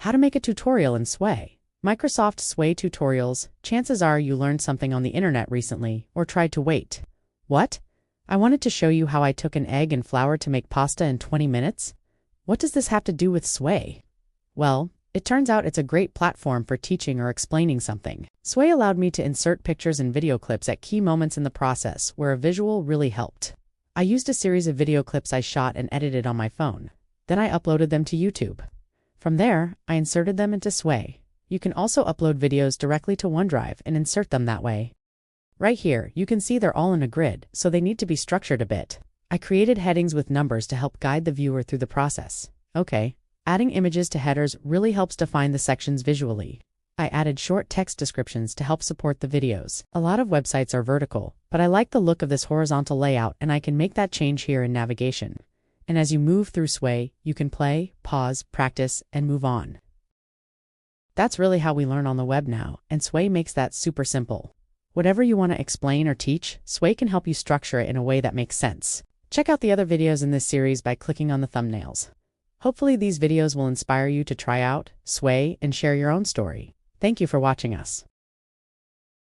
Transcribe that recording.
How to make a tutorial in Sway. Microsoft Sway tutorials. Chances are you learned something on the internet recently or tried to wait. What? I wanted to show you how I took an egg and flour to make pasta in 20 minutes? What does this have to do with Sway? Well, it turns out it's a great platform for teaching or explaining something. Sway allowed me to insert pictures and video clips at key moments in the process where a visual really helped. I used a series of video clips I shot and edited on my phone. Then I uploaded them to YouTube. From there, I inserted them into Sway. You can also upload videos directly to OneDrive and insert them that way. Right here, you can see they're all in a grid, so they need to be structured a bit. I created headings with numbers to help guide the viewer through the process. Okay, adding images to headers really helps define the sections visually. I added short text descriptions to help support the videos. A lot of websites are vertical, but I like the look of this horizontal layout and I can make that change here in navigation. And as you move through Sway, you can play, pause, practice, and move on. That's really how we learn on the web now, and Sway makes that super simple. Whatever you want to explain or teach, Sway can help you structure it in a way that makes sense. Check out the other videos in this series by clicking on the thumbnails. Hopefully these videos will inspire you to try out Sway and share your own story. Thank you for watching us.